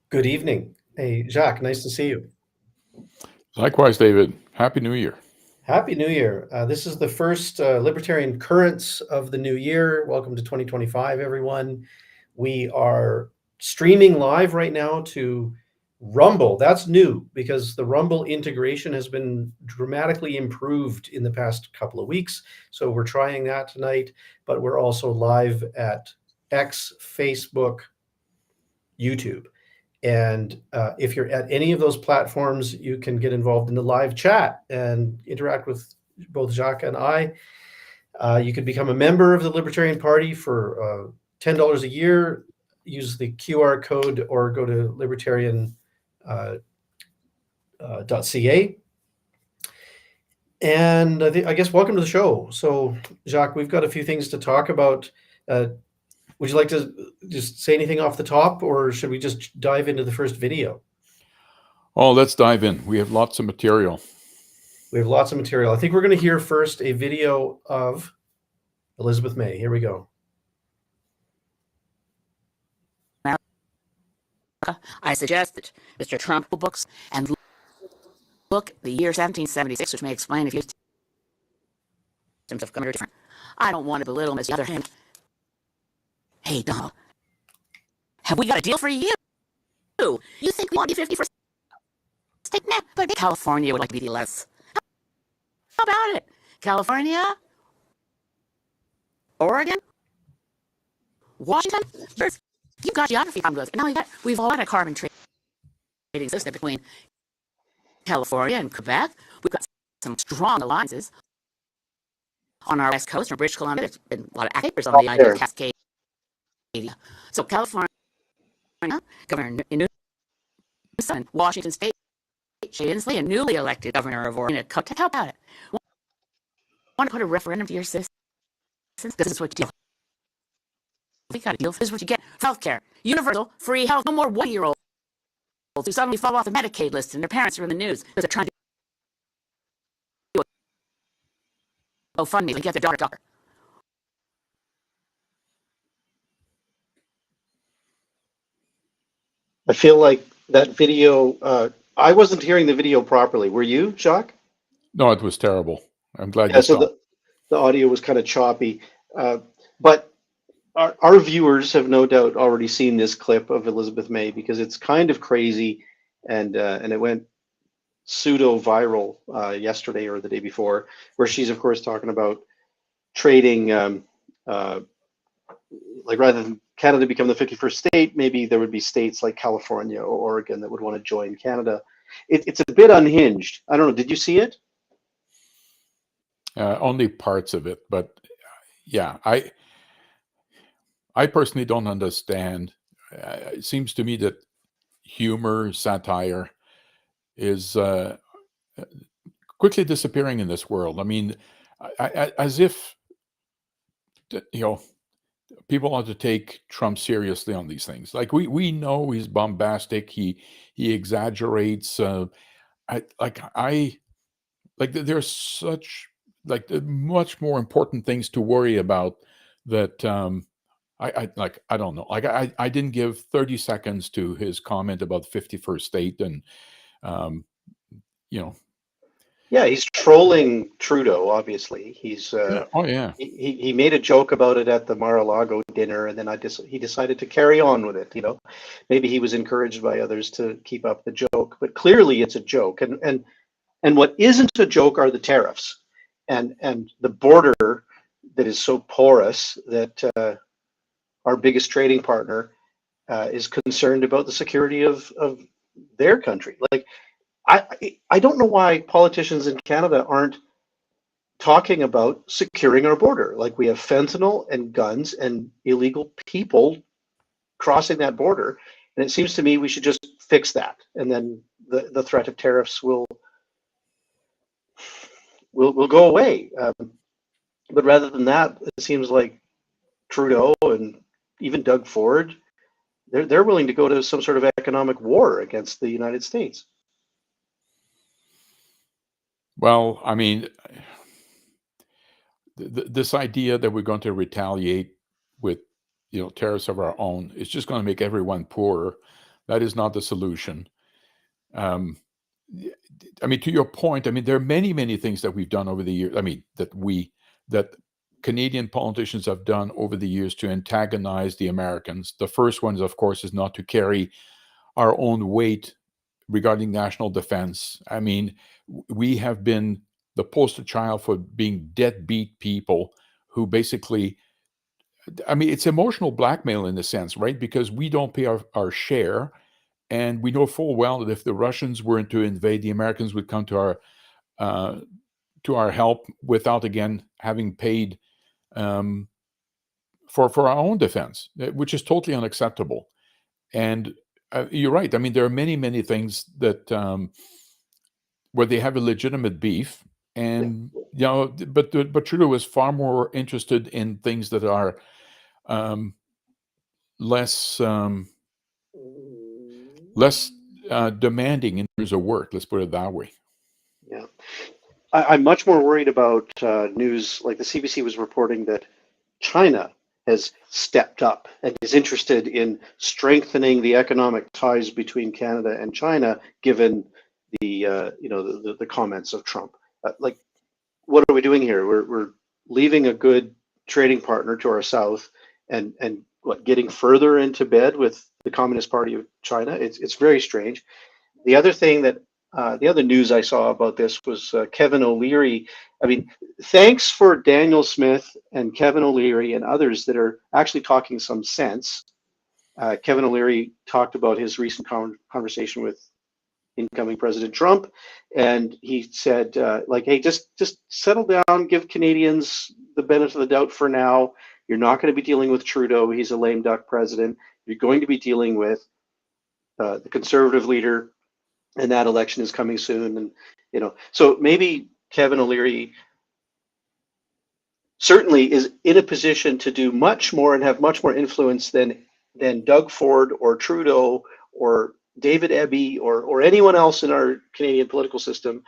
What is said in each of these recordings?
Good evening. Hey, Jacques, nice to see you. Likewise, David. Happy New Year. Happy New Year. This is the first Libertarian Currents of the new year. Welcome to 2025, everyone. We are streaming live right now to Rumble. That's new because the Rumble integration has been dramatically improved in the past couple of weeks. So we're trying that tonight, but we're also live at X, Facebook, YouTube. And if you're at any of those platforms, you can get involved in the live chat and interact with both Jacques and I. You can become a member of the Libertarian Party for $10 a year. Use the QR code or go to libertarian.ca. And I guess welcome to the show. So, Jacques, we've got a few things to talk about. Would you like to just say anything off the top, or should we just dive into the first video? Oh, let's dive in. We have lots of material. We have lots of material. I think we're going to hear first a video of Elizabeth May. Here we go. I suggest that Mr. Trump books and look the year 1776, which may explain a few symptoms of coming different. I don't want to belittle him. As the other hand, hey, Donald, have we got a deal for you? You think we want to be 51st state? Nah, but California would like to be the less. How about it? California? Oregon? Washington? You've got geography problems. And now we've all had a carbon trading system between California and Quebec. We've got some strong alliances on our west coast, or British Columbia. There's been a lot of papers on the idea of Cascadia. So California, Governor Newsom, Washington State, Jay Inslee, a newly elected governor of Oregon. How about it? Want to put a referendum to your citizens? This is what you do. We got a deal. This is what you get. Healthcare, universal, free health. No more 1-year-olds who suddenly fall off the Medicaid list and their parents are in the news because they're trying to do a GoFundMe to get their daughter a doctor. I feel like that video, I wasn't hearing the video properly. Were you, Jacques? No, it was terrible. I'm glad Yeah, you so stopped. the audio was kind of choppy. But our viewers have no doubt already seen this clip of Elizabeth May because it's kind of crazy, and it went pseudo viral yesterday or the day before, where she's of course talking about trading, like rather than Canada become the 51st state, maybe there would be states like California or Oregon that would want to join Canada. It's a bit unhinged. I don't know. Did you see it? Only parts of it, but yeah, I personally don't understand. It seems to me that humor, satire, is quickly disappearing in this world. I mean, as if people ought to take Trump seriously on these things. Like we know he's bombastic. He exaggerates. There's such much more important things to worry about that. I don't know. Like I didn't give 30 seconds to his comment about the 51st state, and Yeah, he's trolling Trudeau. Obviously, he's oh yeah. he made a joke about it at the Mar-a-Lago dinner, and then he decided to carry on with it. Maybe he was encouraged by others to keep up the joke, but clearly it's a joke. And what isn't a joke are the tariffs, and the border that is so porous that our biggest trading partner is concerned about the security of their country. Like, I don't know why politicians in Canada aren't talking about securing our border. Like, we have fentanyl and guns and illegal people crossing that border, and it seems to me we should just fix that, and then the threat of tariffs will go away. But rather than that, it seems like Trudeau and even Doug Ford, they're willing to go to some sort of economic war against the United States. Well, I mean, this idea that we're going to retaliate with tariffs of our own is just going to make everyone poorer. That is not the solution. I mean, to your point, I mean, there are many, many things that we've done over the years. I mean, that Canadian politicians have done over the years to antagonize the Americans. The first one, of course, is not to carry our own weight regarding national defense. I mean, we have been the poster child for being deadbeat people who basically, I mean, it's emotional blackmail in a sense, right? Because we don't pay our share. And we know full well that if the Russians were to invade, the Americans would come to our help without, again, having paid for our own defense, which is totally unacceptable. And you're right. I mean, there are many, many things that where they have a legitimate beef, and but Trudeau is far more interested in things that are less demanding in terms of work. Let's put it that way. Yeah, I'm much more worried about news like the CBC was reporting that China has stepped up and is interested in strengthening the economic ties between Canada and China, given the the comments of Trump. Like, what are we doing here? We're leaving a good trading partner to our south, and getting further into bed with the Communist Party of China. It's very strange. The other thing that the other news I saw about this was Kevin O'Leary. I mean, thanks for Daniel Smith and Kevin O'Leary and others that are actually talking some sense. Kevin O'Leary talked about his recent conversation with incoming President Trump, and he said, like, hey, just settle down, give Canadians the benefit of the doubt for now. You're not going to be dealing with Trudeau. He's a lame duck president. You're going to be dealing with the Conservative leader, and that election is coming soon. And so maybe Kevin O'Leary certainly is in a position to do much more and have much more influence than Doug Ford or Trudeau or David Eby or anyone else in our Canadian political system.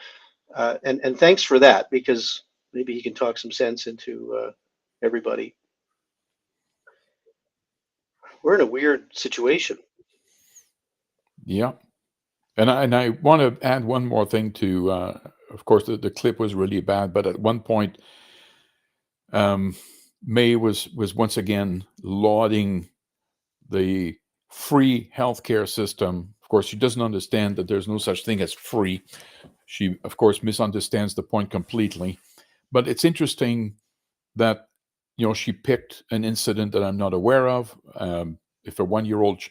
And thanks for that, because maybe he can talk some sense into everybody. We're in a weird situation. Yeah. And I want to add one more thing to, of course, the clip was really bad, but at one point, May was once again lauding the free healthcare system. Of course, she doesn't understand that there's no such thing as free. She, of course, misunderstands the point completely. But it's interesting that, she picked an incident that I'm not aware of. If a 1-year-old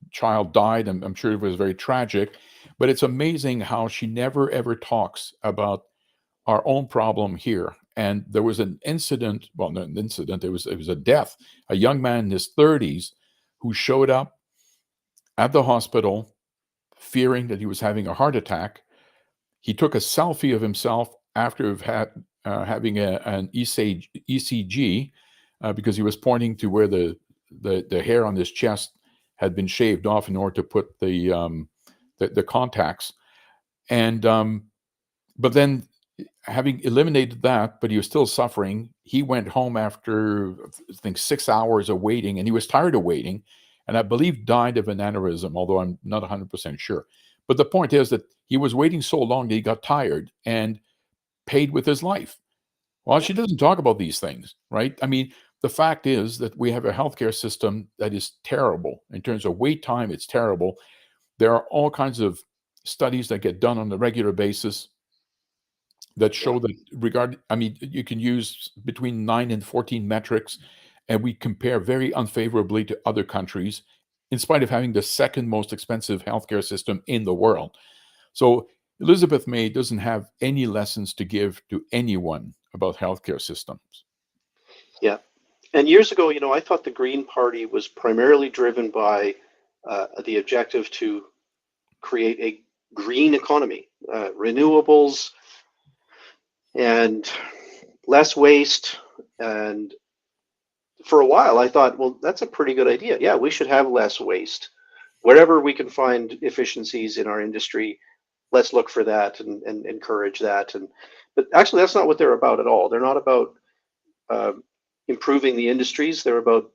child died, I'm sure it was very tragic. But it's amazing how she never, ever talks about our own problem here. And there was an incident, well, not an incident, it was a death, a young man in his 30s who showed up at the hospital fearing that he was having a heart attack. He took a selfie of himself after having an ECG because he was pointing to where the hair on his chest had been shaved off in order to put the contacts. And but then, having eliminated that, but he was still suffering, he went home after, I think, 6 hours of waiting, and he was tired of waiting, and I believe died of an aneurysm, although I'm not 100% sure. But the point is that he was waiting so long that he got tired and paid with his life. Well, she doesn't talk about these things, right? I mean, the fact is that we have a healthcare system that is terrible. In terms of wait time, it's terrible. There are all kinds of studies that get done on a regular basis that show that you can use between 9 and 14 metrics, and we compare very unfavorably to other countries, in spite of having the second most expensive healthcare system in the world. So Elizabeth May doesn't have any lessons to give to anyone about healthcare systems. Yeah. And years ago, I thought the Green Party was primarily driven by the objective to create a green economy, renewables, and less waste. And for a while, I thought, well, that's a pretty good idea. Yeah, we should have less waste. Wherever we can find efficiencies in our industry, let's look for that and encourage that. But actually, that's not what they're about at all. They're not about improving the industries. They're about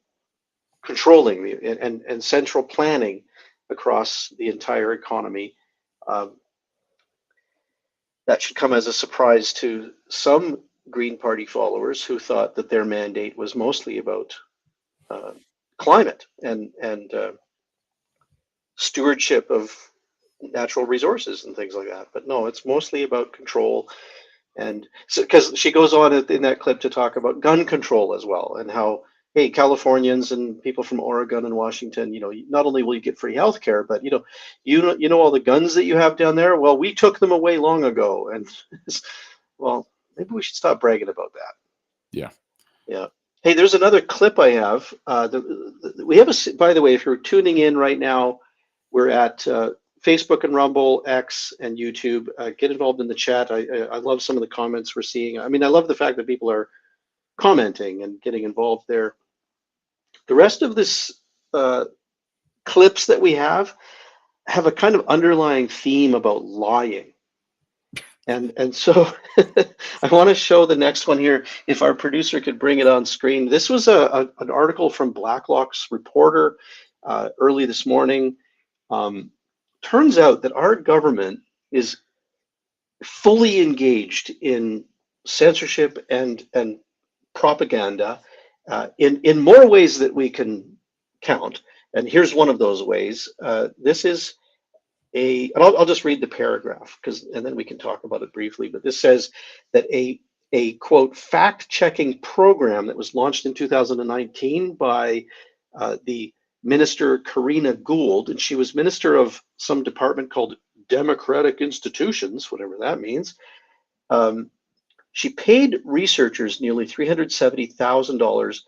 controlling and central planning across the entire economy. Um, that should come as a surprise to some Green Party followers who thought that their mandate was mostly about climate and stewardship of natural resources and things like that. But no, it's mostly about control. And so, because she goes on in that clip to talk about gun control as well, and how, hey, Californians and people from Oregon and Washington, not only will you get free health care, but you know all the guns that you have down there. Well, we took them away long ago, and well, maybe we should stop bragging about that. Yeah. Yeah. Hey, there's another clip I have. We have by the way, if you're tuning in right now, we're at Facebook and Rumble, X, and YouTube. Get involved in the chat. I love some of the comments we're seeing. I mean, I love the fact that people are commenting and getting involved there. The rest of this clips that we have a kind of underlying theme about lying. And so I want to show the next one here. If our producer could bring it on screen. This was an article from Blacklock's Reporter early this morning. Turns out that our government is fully engaged in censorship and propaganda in more ways that we can count. And here's one of those ways. This is and I'll just read the paragraph and then we can talk about it briefly. But this says that a quote fact-checking program that was launched in 2019 by the Minister Karina Gould, and she was minister of some department called Democratic Institutions, whatever that means. She paid researchers nearly $370,000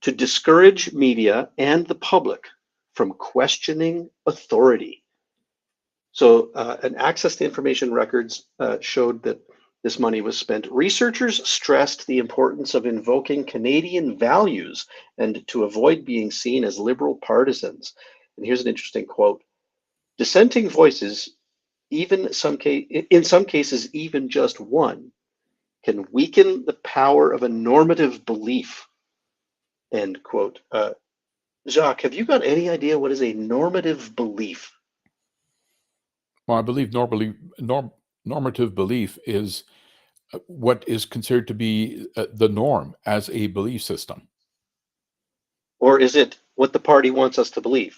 to discourage media and the public from questioning authority. So an access to information records showed that this money was spent. Researchers stressed the importance of invoking Canadian values and to avoid being seen as liberal partisans. And here's an interesting quote. Dissenting voices, in some cases, even just one, can weaken the power of a normative belief. End quote. Jacques, have you got any idea what is a normative belief? Well, I believe normative belief is what is considered to be the norm as a belief system. Or is it what the party wants us to believe?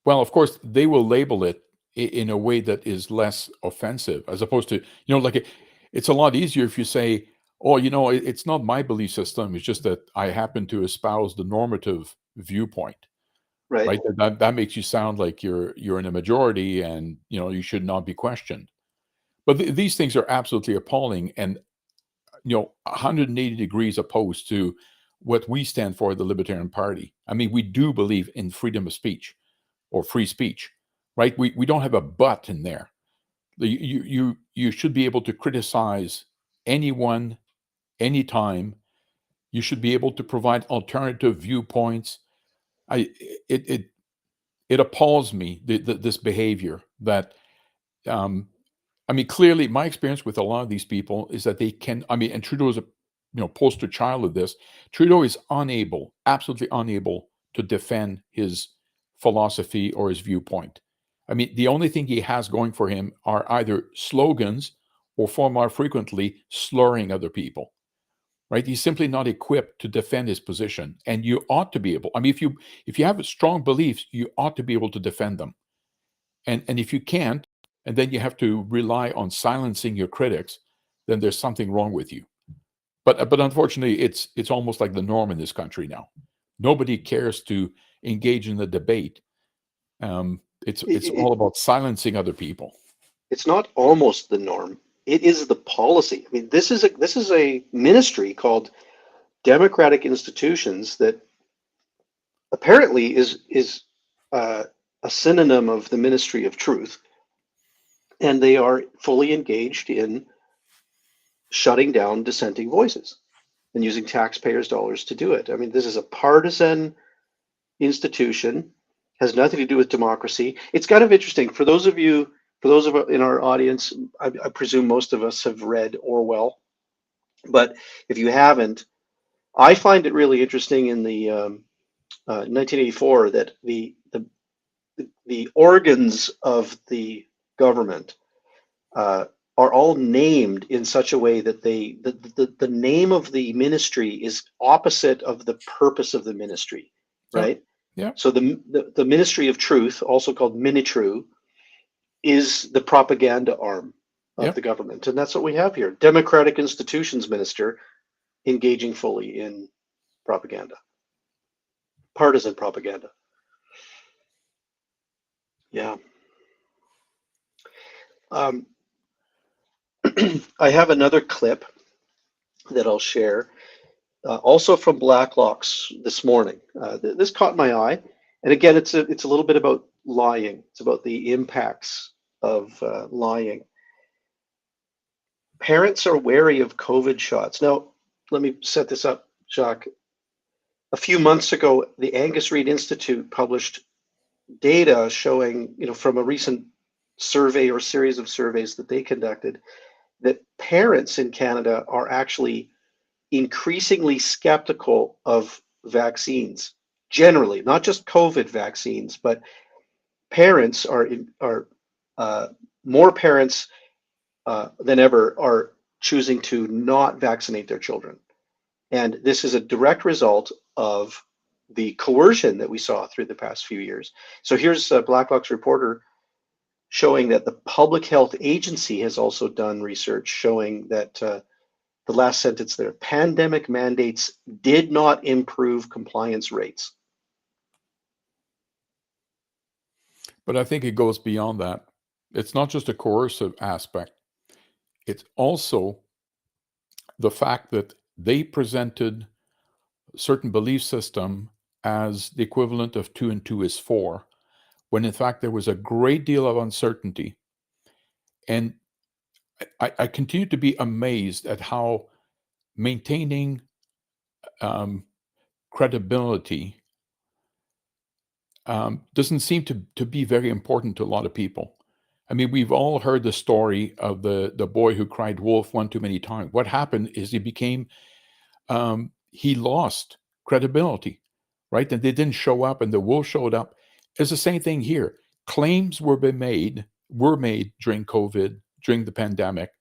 Well, of course, they will label it in a way that is less offensive, as opposed to, like it's a lot easier if you say, oh, it's not my belief system. It's just that I happen to espouse the normative viewpoint. Right. That makes you sound like you're in a majority and, you should not be questioned. But these things are absolutely appalling and, 180 degrees opposed to what we stand for at the Libertarian Party. I mean, we do believe in freedom of speech or free speech, right? We don't have a but in there. You should be able to criticize anyone, anytime. You should be able to provide alternative viewpoints. It appalls me, this behavior that, clearly my experience with a lot of these people is that they can, and Trudeau is a poster child of this. Trudeau is absolutely unable to defend his philosophy or his viewpoint. The only thing he has going for him are either slogans or far more frequently slurring other people. Right? He's simply not equipped to defend his position. And you ought to be able, if you have strong beliefs, you ought to be able to defend them. And if you can't, and then you have to rely on silencing your critics, then there's something wrong with you. But unfortunately, it's almost like the norm in this country now. Nobody cares to engage in the debate. It's all about silencing other people. It's not almost the norm. It is the policy. This is a ministry called Democratic Institutions that apparently is a synonym of the Ministry of Truth, and they are fully engaged in shutting down dissenting voices and using taxpayers' dollars to do it. This is a partisan institution, has nothing to do with democracy. It's kind of interesting for those of in our audience. I presume most of us have read Orwell, but if you haven't, I find it really interesting in the 1984 that the the organs of the government are all named in such a way that the name of the ministry is opposite of the purpose of the ministry, right? Yeah. So the Ministry of Truth, also called Minitru, is the propaganda arm of the government, and that's what we have here. Democratic Institutions Minister engaging fully in propaganda, partisan propaganda. Yeah. I have another clip that I'll share, also from Blacklock's this morning. This caught my eye, and again, it's a little bit about lying. It's about the impacts of lying. Parents are wary of COVID shots. Now, let me set this up, Jacques. A few months ago, the Angus Reid Institute published data showing, from a recent survey or series of surveys that they conducted, that parents in Canada are actually increasingly skeptical of vaccines generally, not just COVID vaccines, but parents are more parents than ever are choosing to not vaccinate their children. And this is a direct result of the coercion that we saw through the past few years. So here's Blacklock's reporter showing that the Public Health Agency has also done research showing that the last sentence there, pandemic mandates did not improve compliance rates. But I think it goes beyond that. It's not just a coercive aspect. It's also the fact that they presented a certain belief system as the equivalent of 2 and 2 is 4, when in fact there was a great deal of uncertainty. And I continue to be amazed at how maintaining credibility doesn't seem to be very important to a lot of people. I mean, we've all heard the story of the boy who cried wolf one too many times. What happened is he lost credibility, right? And they didn't show up, and the wolf showed up. It's the same thing here. Claims were made during COVID, during the pandemic,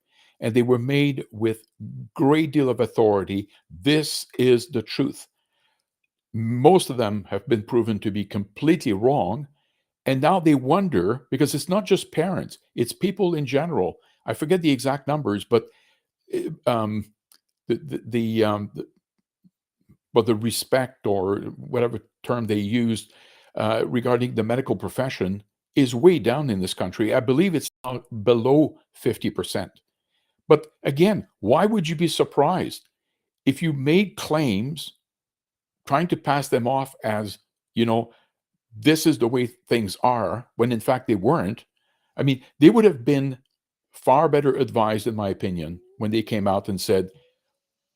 and they were made with great deal of authority. This is the truth. Most of them have been proven to be completely wrong. And now they wonder, because it's not just parents, it's people in general. I forget the exact numbers, but the respect, or whatever term they used regarding the medical profession, is way down in this country. I believe it's now below 50%. But again, why would you be surprised if you made claims trying to pass them off as, this is the way things are, when in fact they weren't? I mean, they would have been far better advised, in my opinion, when they came out and said,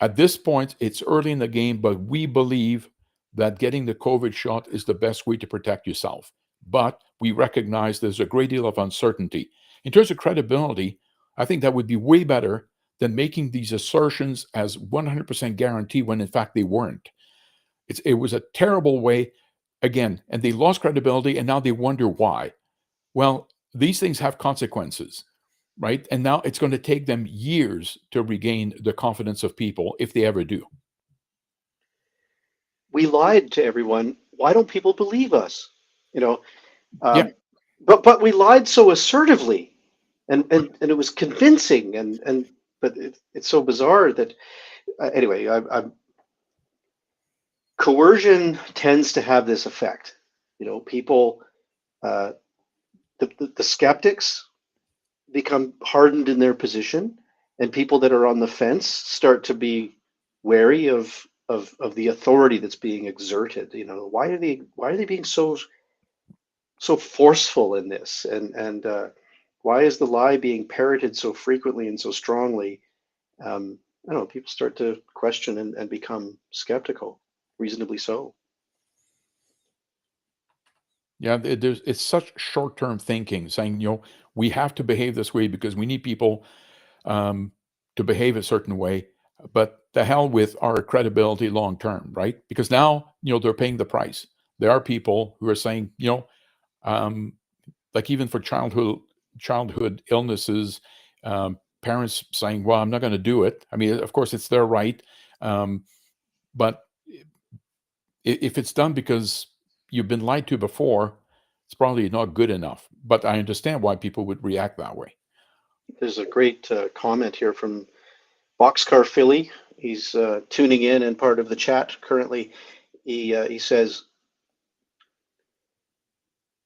at this point, it's early in the game, but we believe that getting the COVID shot is the best way to protect yourself. But we recognize there's a great deal of uncertainty. In terms of credibility, I think that would be way better than making these assertions as 100% guarantee when in fact they weren't. It was a terrible way, again, and they lost credibility, and now they wonder why. Well, these things have consequences, right? And now it's going to take them years to regain the confidence of people, if they ever do. We lied to everyone. Why don't people believe us? Yeah. But we lied so assertively, and it was convincing, but it's so bizarre that anyway, coercion tends to have this effect. People, the skeptics become hardened in their position, and people that are on the fence start to be wary of the authority that's being exerted. Why are they being so forceful in this, and why is the lie being parroted so frequently and so strongly? I don't know. People start to question and become skeptical, reasonably so. Yeah, it's such short-term thinking, saying, we have to behave this way because we need people to behave a certain way, but the hell with our credibility long-term, right? Because now, they're paying the price. There are people who are saying, Like even for childhood illnesses, parents saying, well, I'm not going to do it. I mean, of course, it's their right. But if it's done because you've been lied to before, it's probably not good enough. But I understand why people would react that way. There's a great comment here from Boxcar Philly. He's tuning in and part of the chat currently. He says,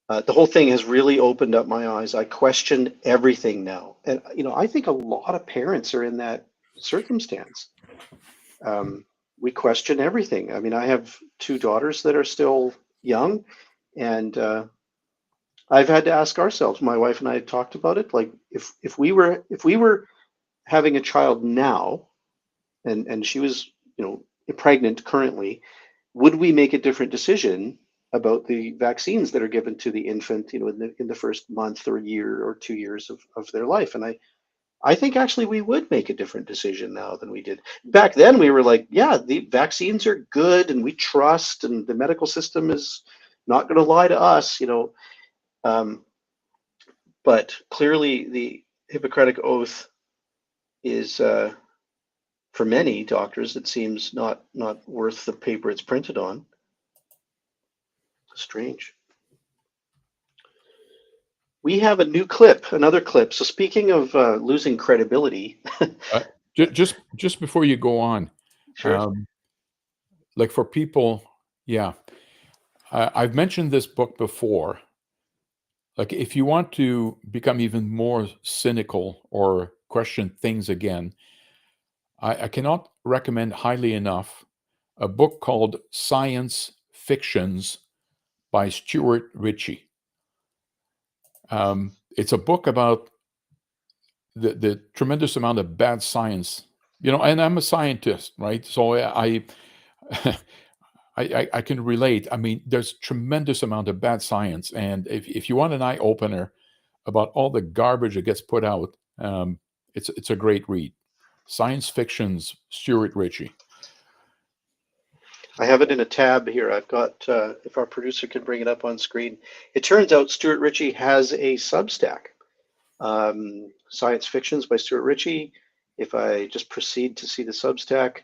the whole thing has really opened up my eyes. I question everything now. And, I think a lot of parents are in that circumstance. We question everything. I mean, I have two daughters that are still young, and I've had to ask ourselves, my wife and I had talked about it, like if we were having a child now, and she was, pregnant currently, would we make a different decision about the vaccines that are given to the infant, in the first month or year or 2 years of their life? And I think actually we would make a different decision now than we did. Back then we were like, yeah, the vaccines are good and we trust, and the medical system is not going to lie to us, but clearly the Hippocratic Oath is, for many doctors, it seems not worth the paper it's printed on. Strange. We have a new clip, another clip. So speaking of losing credibility. Just before you go on, Sure. like for people, yeah, I've mentioned this book before. Like if you want to become even more cynical or question things again, I cannot recommend highly enough a book called Science Fictions by Stuart Ritchie. It's a book about the tremendous amount of bad science, and I'm a scientist, right? So I can relate. I mean, there's tremendous amount of bad science, and if you want an eye opener about all the garbage that gets put out, it's a great read. Science Fictions, Stuart Ritchie. I have it in a tab here. I've got, if our producer can bring it up on screen. It turns out Stuart Ritchie has a Substack, Science Fictions by Stuart Ritchie. If I just proceed to see the Substack,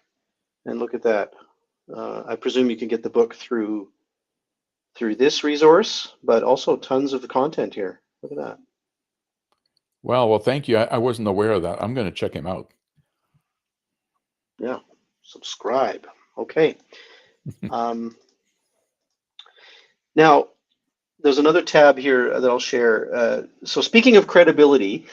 and look at that. I presume you can get the book through this resource, but also tons of the content here. Look at that. Well, thank you. I wasn't aware of that. I'm going to check him out. Yeah, subscribe. Okay. Now, there's another tab here that I'll share. So speaking of credibility,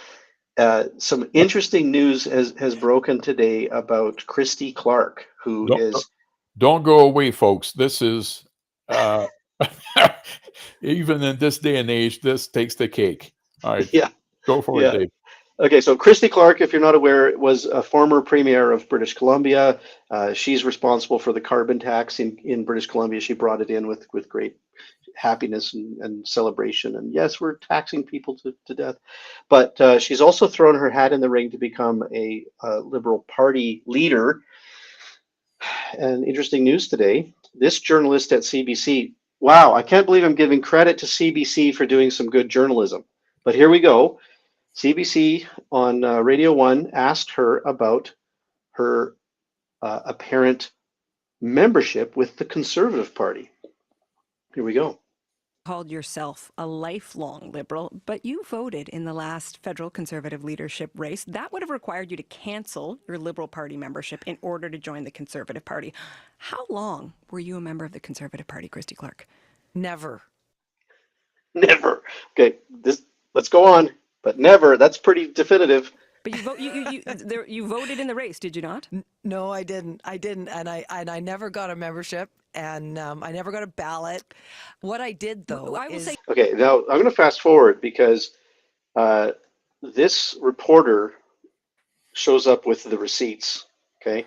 some interesting news has broken today about Christy Clark, who Don't go away, folks. This is even in this day and age, this takes the cake. All right. Yeah. Go for it, Dave. Okay, so Christy Clark, if you're not aware, was a former premier of British Columbia. She's responsible for the carbon tax in British Columbia. She brought it in with great happiness and celebration. And yes, we're taxing people to death. But she's also thrown her hat in the ring to become a Liberal Party leader. And interesting news today, this journalist at CBC, wow, I can't believe I'm giving credit to CBC for doing some good journalism. But here we go. CBC on Radio 1 asked her about her apparent membership with the Conservative Party. Here we go. Called yourself a lifelong Liberal, but you voted in the last federal Conservative leadership race. That would have required you to cancel your Liberal Party membership in order to join the Conservative Party. How long were you a member of the Conservative Party, Christy Clark? Never. Never. Okay, let's go on. But never. That's pretty definitive. But you voted in the race, did you not? No, I didn't. And I never got a membership, and I never got a ballot. What I did, though, I will say. Okay, now I'm going to fast forward because this reporter shows up with the receipts. Okay,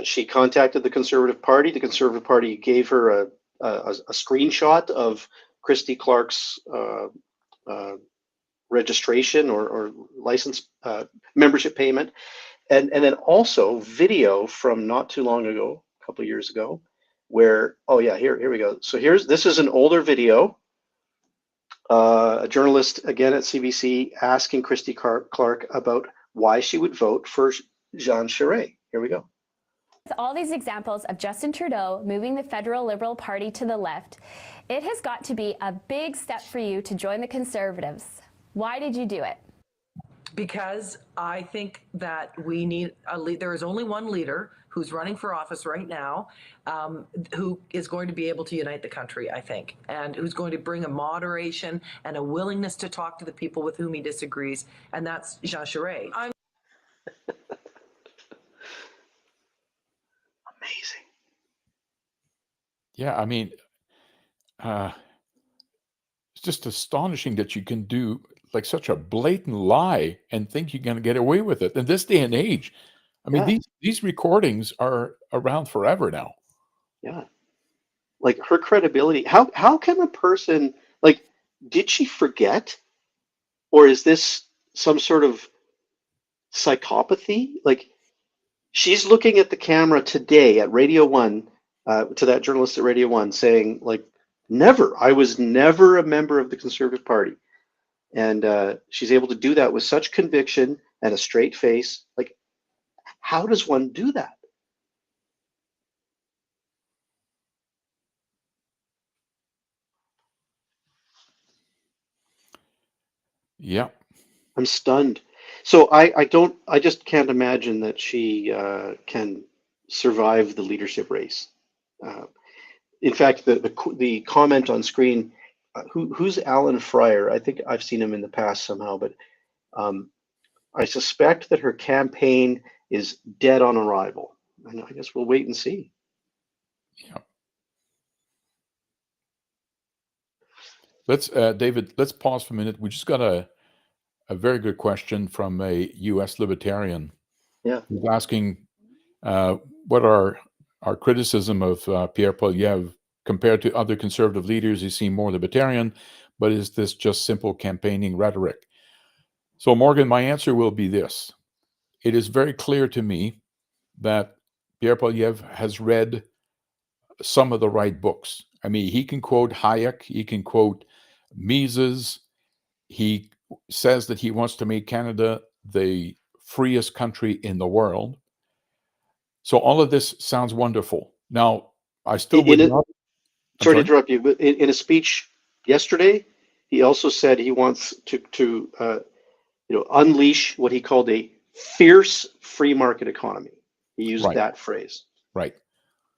she contacted the Conservative Party. The Conservative Party gave her a screenshot of Christy Clark's registration or license membership payment, and then also video from not too long ago, a couple of years ago, where here we go. So this is an older video A journalist again at CBC asking Christy Clark about why she would vote for Jean Charest. Here we go. With all these examples of Justin Trudeau moving the federal Liberal Party to the left, it has got to be a big step for you to join the Conservatives. Why did you do it? Because I think that we need a lead. There is only one leader who's running for office right now, who is going to be able to unite the country, I think, and who's going to bring a moderation and a willingness to talk to the people with whom he disagrees, and that's Jean Charest. Amazing. Yeah, I mean, it's just astonishing that you can do like such a blatant lie and think you're going to get away with it in this day and age. I mean, Yeah. these recordings are around forever now. Yeah. Like her credibility. How can a person, like, did she forget? Or is this some sort of psychopathy? Like, she's looking at the camera today at Radio 1, to that journalist at Radio 1 saying, like, I was never a member of the Conservative Party. And she's able to do that with such conviction and a straight face. Like, how does one do that? Yeah. I'm stunned. So I just can't imagine that she can survive the leadership race. In fact, the comment on screen, who's Alan Fryer? I think I've seen him in the past somehow, but I suspect that her campaign is dead on arrival. And I guess we'll wait and see. Yeah. Let's, David, let's pause for a minute. We just got a very good question from a U.S. Libertarian. Yeah. Who's asking what are our criticism of Pierre Poilievre compared to other conservative leaders. He seemed more libertarian, but is this just simple campaigning rhetoric? So, Morgan, my answer will be this. It is very clear to me that Pierre Poilievre has read some of the right books. I mean, he can quote Hayek, he can quote Mises. He says that he wants to make Canada the freest country in the world. So all of this sounds wonderful. Now, I still would not. Sorry to interrupt you, but in a speech yesterday, he also said he wants to unleash what he called a fierce free market economy. He used that phrase. Right.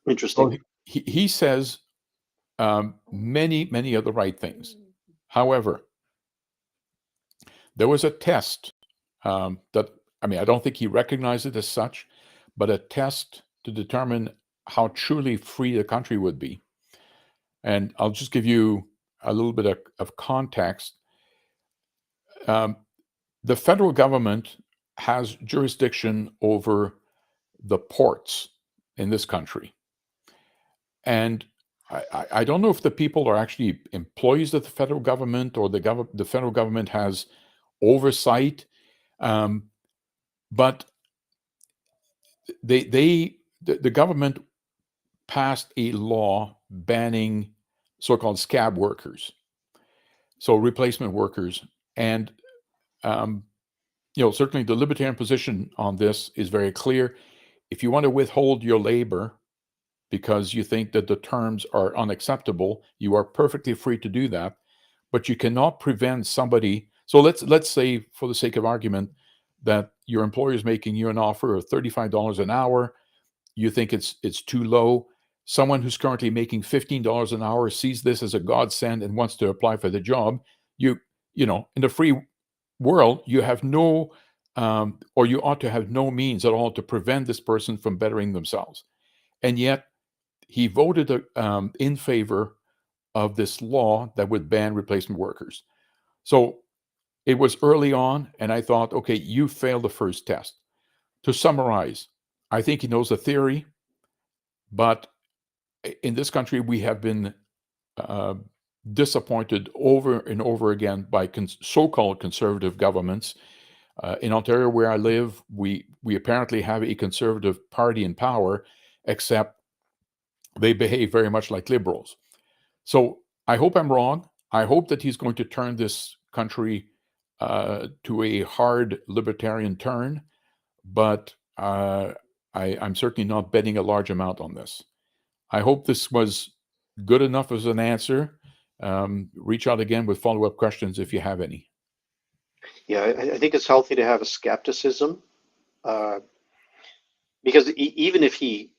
Interesting. So he says many of the right things. However, there was a test that, I mean, I don't think he recognized it as such, but a test to determine how truly free the country would be. And I'll just give you a little bit of context. The federal government has jurisdiction over the ports in this country. And I don't know if the people are actually employees of the federal government or the federal government has oversight, but the government passed a law banning so-called scab workers, so replacement workers, and certainly the libertarian position on this is very clear. If you want to withhold your labor because you think that the terms are unacceptable, you are perfectly free to do that, but you cannot prevent somebody. So let's say, for the sake of argument, that your employer is making you an offer of $35 an hour. You think it's too low. Someone who's currently making $15 an hour sees this as a godsend and wants to apply for the job. You know, in the free world, you have no, or you ought to have no means at all to prevent this person from bettering themselves. And yet, he voted in favor of this law that would ban replacement workers. So it was early on, and I thought, okay, you failed the first test. To summarize, I think he knows the theory, but in this country, we have been disappointed over and over again by so-called conservative governments. In Ontario, where I live, we apparently have a conservative party in power, except they behave very much like liberals. So I hope I'm wrong. I hope that he's going to turn this country to a hard libertarian turn, but I'm certainly not betting a large amount on this. I hope this was good enough as an answer. Reach out again with follow-up questions if you have any. Yeah, I think it's healthy to have a skepticism, because even if he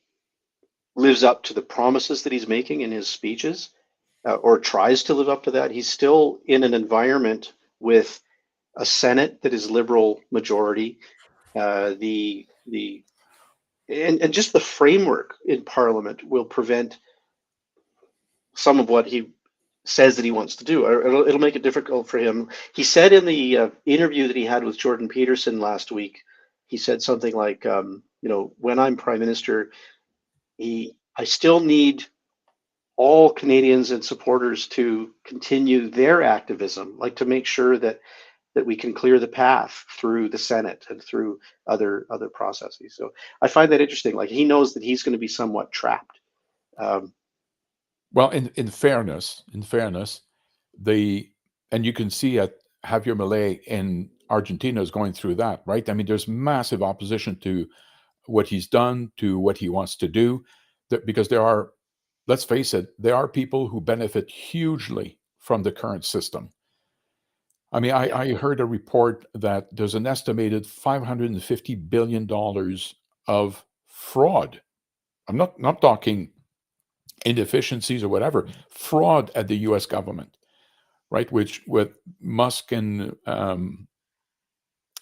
lives up to the promises that he's making in his speeches, or tries to live up to that, he's still in an environment with a Senate that is liberal majority, and just the framework in Parliament will prevent some of what he says that he wants to do. It'll make it difficult for him. He said in the interview that he had with Jordan Peterson last week, he said something like, when I'm prime minister, I still need all Canadians and supporters to continue their activism, like to make sure that we can clear the path through the Senate and through other processes. So I find that interesting. Like, he knows that he's going to be somewhat trapped. Well, in fairness, and you can see at Javier Milei in Argentina is going through that, right? I mean, there's massive opposition to what he's done, to what he wants to do, because there are, let's face it, there are people who benefit hugely from the current system. I mean, I heard a report that there's an estimated $550 billion of fraud. I'm not talking inefficiencies or whatever, fraud at the U.S. government, right? Which with Musk and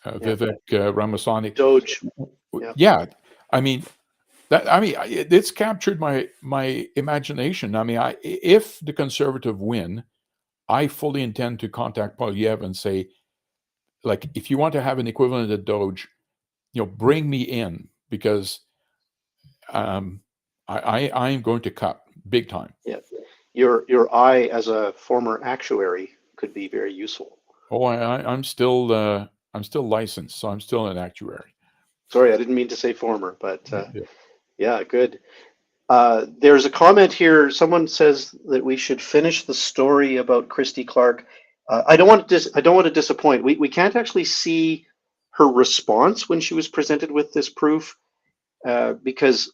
Vivek Ramaswamy, Doge. Yeah, I mean it's captured my imagination. I mean, if the Conservative win, I fully intend to contact Poilievre and say, like, if you want to have an equivalent of Doge, bring me in, because I'm going to cut big time. Yeah, your eye as a former actuary could be very useful. Oh, I'm still licensed, so I'm still an actuary. Sorry, I didn't mean to say former, but yeah, good. There's a comment here. Someone says that we should finish the story about Christy Clark. I don't want to disappoint. We can't actually see her response when she was presented with this proof, because,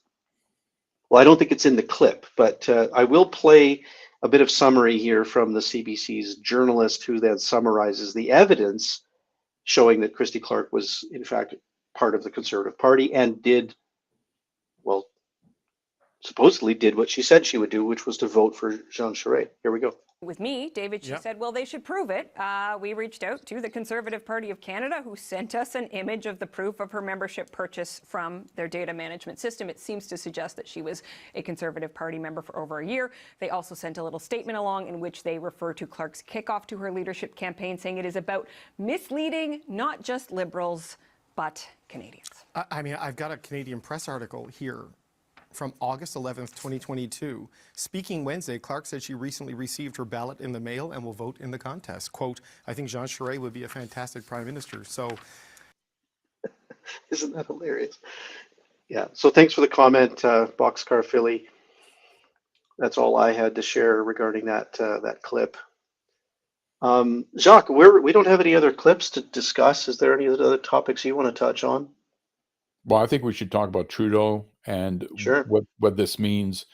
well, I don't think it's in the clip, but I will play a bit of summary here from the CBC's journalist, who then summarizes the evidence showing that Christy Clark was, in fact, part of the Conservative Party and supposedly did what she said she would do, which was to vote for Jean Charest. Here we go. With me, David, she said, well, they should prove it. We reached out to the Conservative Party of Canada, who sent us an image of the proof of her membership purchase from their data management system. It seems to suggest that she was a Conservative Party member for over a year. They also sent a little statement along in which they refer to Clark's kickoff to her leadership campaign, saying it is about misleading not just Liberals, but Canadians. I mean, I've got a Canadian Press article here from August 11th, 2022. Speaking Wednesday, Clark said she recently received her ballot in the mail and will vote in the contest. Quote, I think Jean Charest would be a fantastic prime minister. So, isn't that hilarious? Yeah. So thanks for the comment, Boxcar Philly. That's all I had to share regarding that clip. Jacques, we don't have any other clips to discuss. Is there any other topics you want to touch on? Well, I think we should talk about Trudeau and Sure. what this means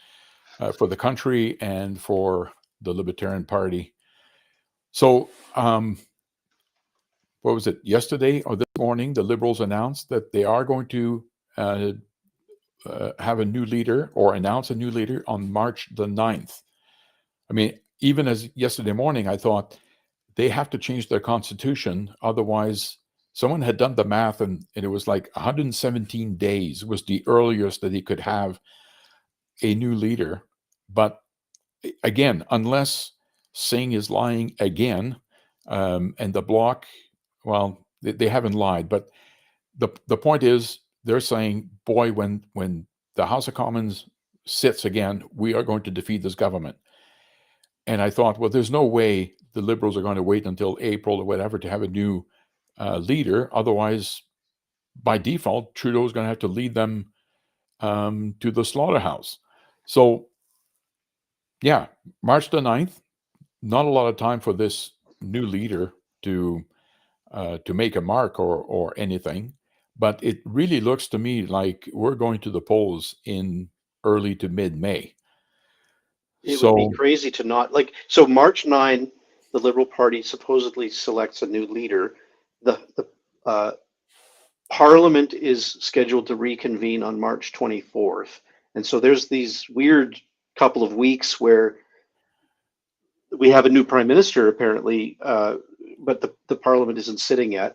for the country and for the Libertarian Party. So, what was it, yesterday or this morning, the Liberals announced that they are going to have a new leader, or announce a new leader, on March the 9th. I mean, even as yesterday morning, I thought they have to change their constitution, otherwise. Someone had done the math, and it was like 117 days was the earliest that he could have a new leader. But again, unless Singh is lying again, and the Bloc, well, they haven't lied. But the point is, they're saying, boy, when the House of Commons sits again, we are going to defeat this government. And I thought, well, there's no way the Liberals are going to wait until April or whatever to have a new leader. Otherwise, by default, Trudeau is going to have to lead them to the slaughterhouse. So, yeah, March the 9th, not a lot of time for this new leader to make a mark or anything. But it really looks to me like we're going to the polls in early to mid-May. It would be So crazy to not like. So March 9, the Liberal Party supposedly selects a new leader. The Parliament is scheduled to reconvene on March 24th, and so there's these weird couple of weeks where we have a new prime minister apparently, but the Parliament isn't sitting yet.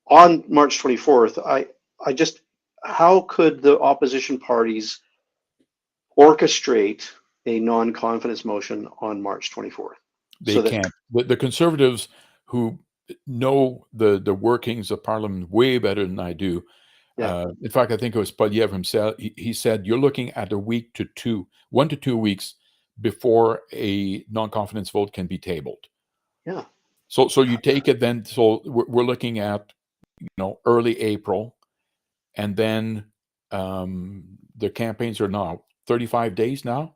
On March 24th, I just, how could the opposition parties orchestrate a non-confidence motion on March 24th? they So that, can't. The Conservatives, who know the workings of Parliament way better than I do. yeah, In fact, I think it was Podiev himself. He said you're looking at a week to 1 to 2 weeks before a non-confidence vote can be tabled. yeah. So you take it then. So we're looking at early April, and then the campaigns are now 35 days now.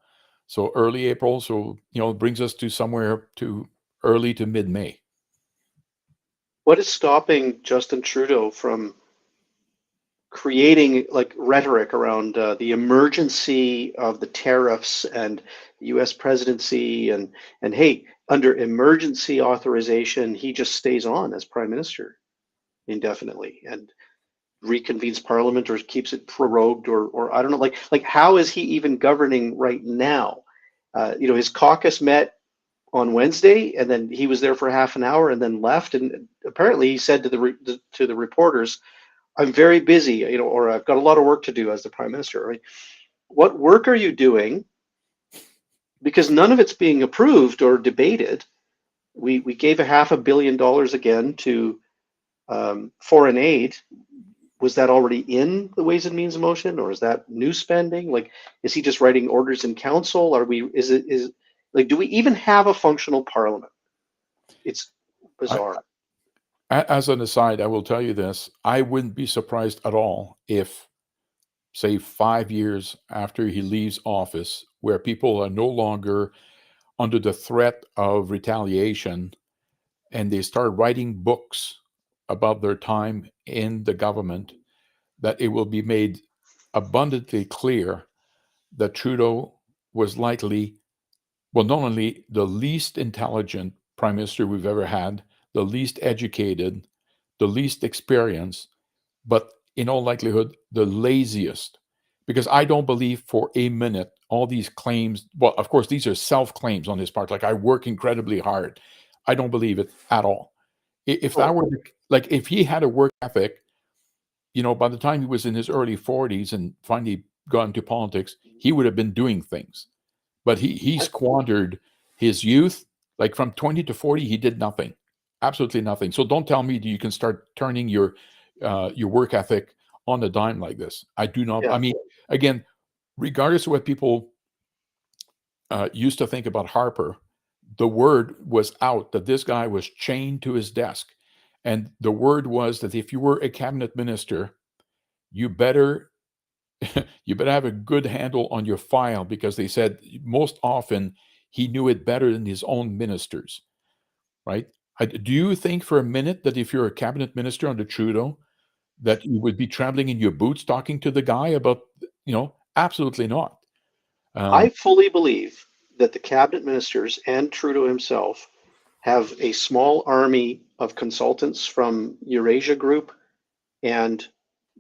So early April. So it brings us to somewhere to early to mid-May. What is stopping Justin Trudeau from creating like rhetoric around the emergency of the tariffs and the U.S. presidency and hey, under emergency authorization, he just stays on as prime minister indefinitely and reconvenes parliament or keeps it prorogued or I don't know, like how is he even governing right now? His caucus met on Wednesday and then he was there for half an hour and then left, and apparently he said to the reporters, I'm very busy, or I've got a lot of work to do as the prime minister. Right? What work are you doing? Because none of it's being approved or debated. We gave $500 million again to foreign aid. Was that already in the Ways and Means motion, or is that new spending? Like, is he just writing orders in council? Do we even have a functional parliament? It's bizarre. As an aside, I will tell you this. I wouldn't be surprised at all if, say, 5 years after he leaves office, where people are no longer under the threat of retaliation and they start writing books about their time in the government, that it will be made abundantly clear that Trudeau was likely, well, not only the least intelligent prime minister we've ever had, the least educated, the least experienced, but in all likelihood, the laziest. Because I don't believe for a minute all these claims, well, of course, these are self-claims on his part, like I work incredibly hard. I don't believe it at all. If that were, like, if he had a work ethic, by the time he was in his early 40s and finally got into politics, he would have been doing things. But he squandered his youth. Like from 20 to 40, he did nothing, absolutely nothing. So don't tell me that you can start turning your work ethic on a dime like this. I do not. Yeah. I mean, again, regardless of what people used to think about Harper, the word was out that this guy was chained to his desk. And the word was that if you were a cabinet minister, you better have a good handle on your file, because they said most often he knew it better than his own ministers, right? Do you think for a minute that if you're a cabinet minister under Trudeau, that you would be trembling in your boots talking to the guy about, absolutely not. I fully believe that the cabinet ministers and Trudeau himself have a small army of consultants from Eurasia Group and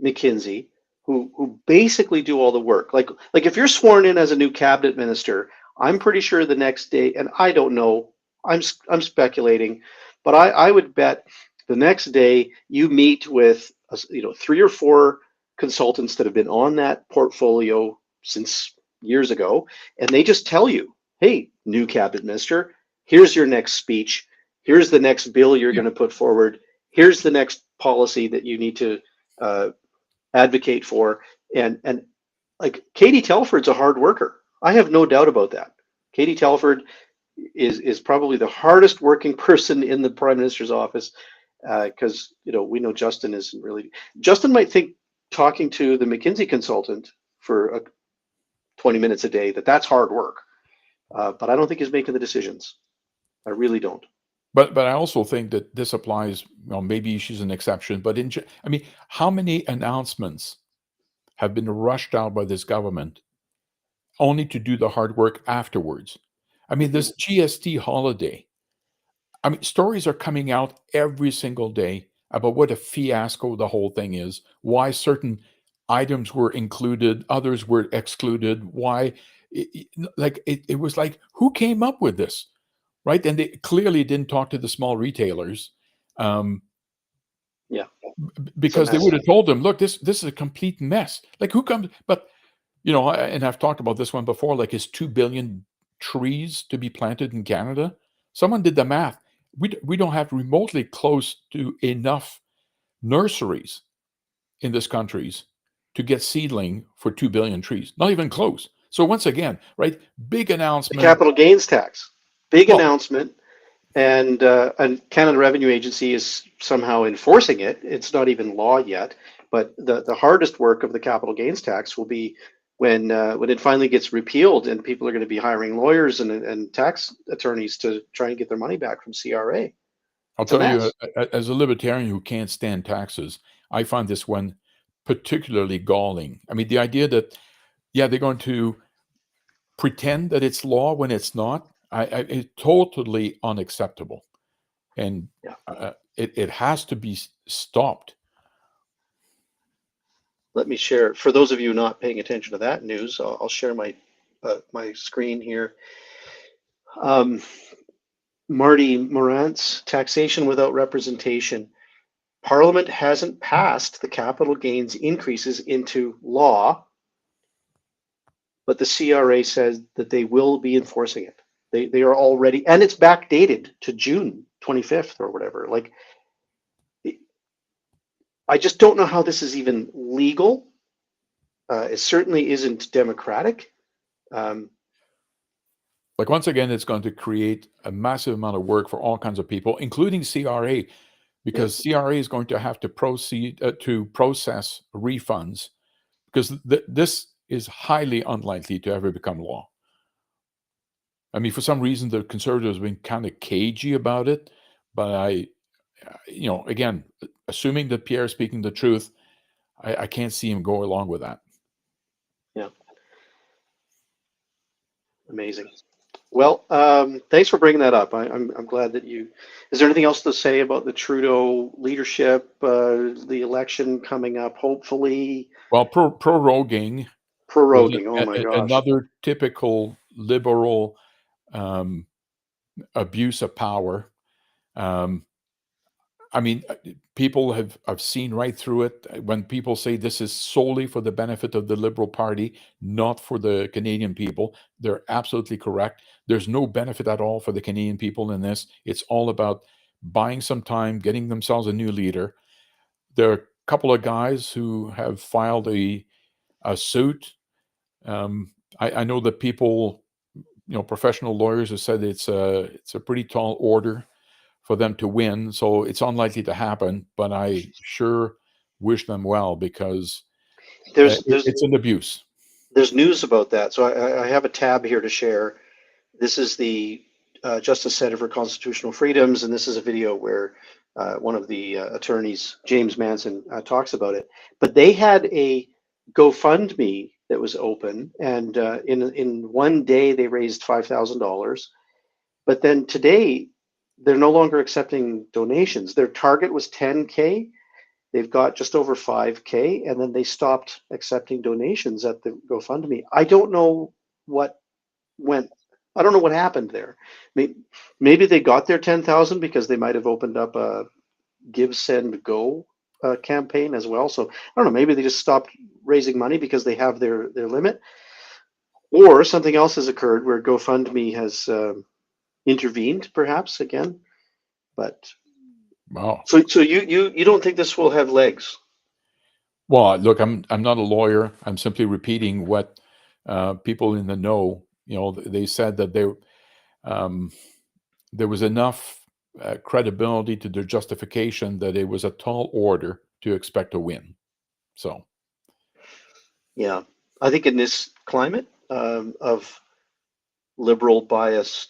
McKinsey who basically do all the work. Like if you're sworn in as a new cabinet minister, I'm pretty sure the next day, and I don't know, I'm speculating, but I would bet the next day you meet with 3 or 4 consultants that have been on that portfolio since years ago, and they just tell you, hey, new cabinet minister, here's your next speech, here's the next bill you're going to put forward, here's the next policy that you need to advocate for. And like Katie Telford's a hard worker. I have no doubt about that. Katie Telford is probably the hardest working person in the prime minister's office, because we know Justin isn't really. Justin might think talking to the McKinsey consultant for 20 minutes a day that's hard work, but I don't think he's making the decisions. I really don't. But I also think that this applies. Well, maybe she's an exception, but I mean, how many announcements have been rushed out by this government only to do the hard work afterwards? I mean, this GST holiday. I mean, stories are coming out every single day about what a fiasco the whole thing is, why certain items were included, others were excluded, why, it was like, who came up with this? Right? And they clearly didn't talk to the small retailers, um, Yeah, because they would have told them, look, this is a complete mess. Like, who comes? But and I've talked about this one before. Like, is 2 billion trees to be planted in Canada? Someone did the math. We don't have remotely close to enough nurseries in this countries to get seedling for 2 billion trees. Not even close. So once again, right? Big the announcement. capital gains tax, big Well, announcement, and Canada Revenue Agency is somehow enforcing it. It's not even law yet, but the hardest work of the capital gains tax will be when it finally gets repealed, and people are going to be hiring lawyers and tax attorneys to try and get their money back from CRA. I'll It's a tell you, mess. as a libertarian who can't stand taxes, I find this one particularly galling. I mean, the idea that, yeah, they're going to pretend that it's law when it's not, it's totally unacceptable. And Yeah. it has to be stopped. Let me share. For those of you not paying attention to that news, I'll share my my screen here. Marty Morantz, taxation without representation. Parliament hasn't passed the capital gains increases into law, but the CRA says that they will be enforcing it. They are already, and it's backdated to June 25th or whatever. Like, I just don't know how this is even legal. It certainly isn't democratic. Like, once again, it's going to create a massive amount of work for all kinds of people, including CRA, because CRA is going to have to proceed to process refunds, because this is highly unlikely to ever become law. I mean, for some reason, the Conservatives have been kind of cagey about it, but again, assuming that Pierre is speaking the truth, I can't see him go along with that. Yeah. Amazing. Well, thanks for bringing that up. I'm glad that you. Is there anything else to say about the Trudeau leadership, the election coming up? Hopefully, Well, proroguing. proroguing. Oh my gosh! Another typical liberal abuse of power. I mean, people have seen right through it. When people say this is solely for the benefit of the Liberal Party, not for the Canadian people, they're absolutely correct. There's no benefit at all for the Canadian people in this. It's all about buying some time, getting themselves a new leader. There are a couple of guys who have filed a suit. I know that people, professional lawyers have said it's a pretty tall order for them to win, so it's unlikely to happen, but I sure wish them well, because it's an abuse. There's news about that. So I have a tab here to share. This is the Justice Center for Constitutional Freedoms, and this is a video where one of the attorneys, James Manson, talks about it. But they had a GoFundMe that was open, and in one day they raised $5,000. But then today, they're no longer accepting donations. Their target was 10K. They've got just over 5K, and then they stopped accepting donations at the GoFundMe. I don't know what happened there. Maybe they got their 10,000 because they might have opened up a Give, Send, Go campaign as well. So I don't know. Maybe they just stopped raising money because they have their limit, or something else has occurred where GoFundMe has intervened, perhaps again. But wow. So you don't think this will have legs? Well, look, I'm not a lawyer. I'm simply repeating what people in the know. They said that there was enough credibility to their justification that it was a tall order to expect a win. So, yeah, I think in this climate of liberal bias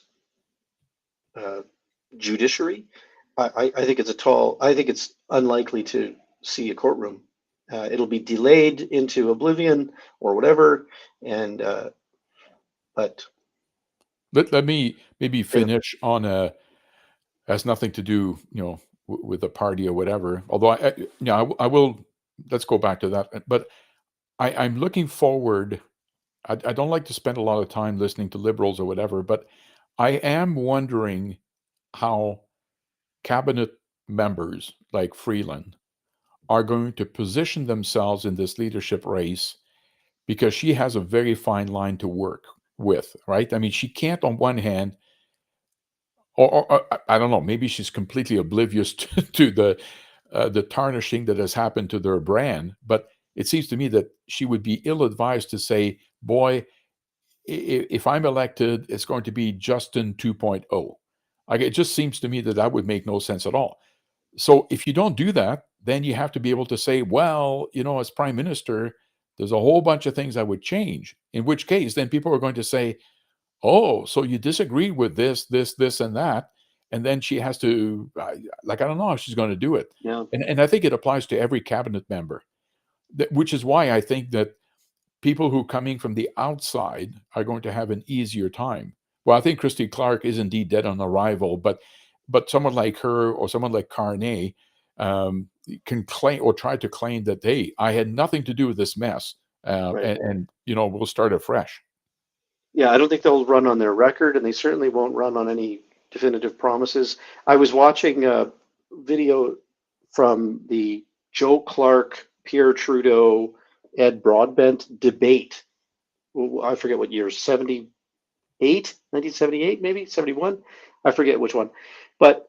judiciary, I think I think it's unlikely to see a courtroom. It'll be delayed into oblivion or whatever. And, but Let me maybe finish on a has nothing to do, with the party or whatever. Although I will. Let's go back to that. But I'm looking forward. I don't like to spend a lot of time listening to liberals or whatever, but I am wondering how cabinet members like Freeland are going to position themselves in this leadership race, because she has a very fine line to work with, right? I mean, she can't, on one hand, or I don't know, maybe she's completely oblivious to the tarnishing that has happened to their brand. But it seems to me that she would be ill-advised to say, boy, if I'm elected, it's going to be Justin 2.0. Like, it just seems to me that would make no sense at all. So if you don't do that, then you have to be able to say, well, as prime minister, there's a whole bunch of things I would change. In which case, then people are going to say, oh, so you disagree with this, and that. And then she has to, I don't know how she's going to do it. yeah, And I think it applies to every cabinet member, which is why I think that people who coming from the outside are going to have an easier time. Well, I think Christy Clark is indeed dead on arrival, but someone like her or someone like Carney can claim or try to claim that, hey, I had nothing to do with this mess, right. and we'll start afresh. Yeah, I don't think they'll run on their record, and they certainly won't run on any definitive promises. I was watching a video from the Joe Clark, Pierre Trudeau, Ed Broadbent debate. I forget what year, 1978, maybe 71. I forget which one. But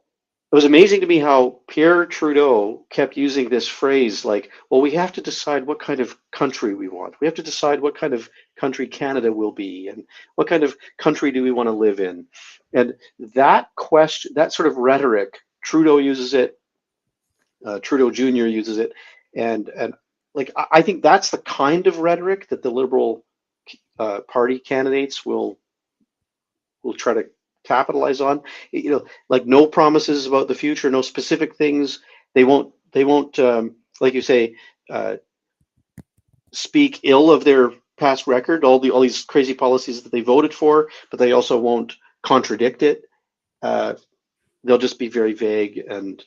it was amazing to me how Pierre Trudeau kept using this phrase like, well, we have to decide what kind of country we want. We have to decide what kind of country Canada will be, and what kind of country do we want to live in. And that question, that sort of rhetoric, Trudeau uses it, Trudeau Jr. uses it. And like, I think that's the kind of rhetoric that the Liberal Party candidates will try to capitalize on. Like, no promises about the future, no specific things. They won't like you say, speak ill of their past record, all these crazy policies that they voted for, but they also won't contradict it. They'll just be very vague, and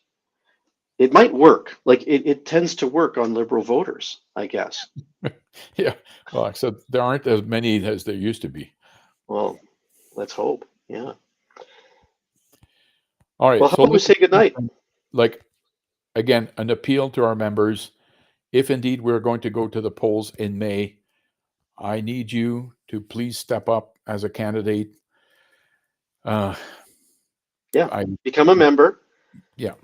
it might work. Like, it tends to work on Liberal voters, I guess. Yeah, well, except there aren't as many as there used to be. Well, let's hope. Yeah. All right. Well, how So about we say goodnight? Like, again, an appeal to our members. If indeed we're going to go to the polls in May, I need you to please step up as a candidate. Become a member. Yeah.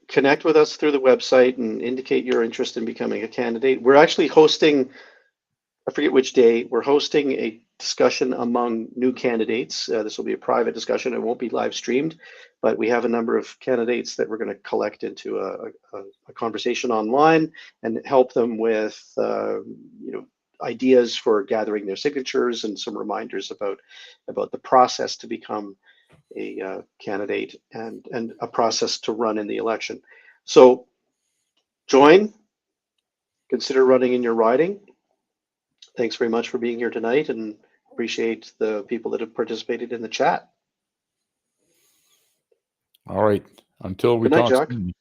Connect with us through the website and indicate your interest in becoming a candidate. We're actually hosting, I forget which day, we're hosting a discussion among new candidates. This will be a private discussion. It won't be live streamed, but we have a number of candidates that we're going to collect into a conversation online and help them with ideas for gathering their signatures and some reminders about the process to become a candidate and a process to run in the election. So join, consider running in your riding. Thanks very much for being here tonight, and appreciate the people that have participated in the chat. All right. Until we Good night, talk Jacques. soon.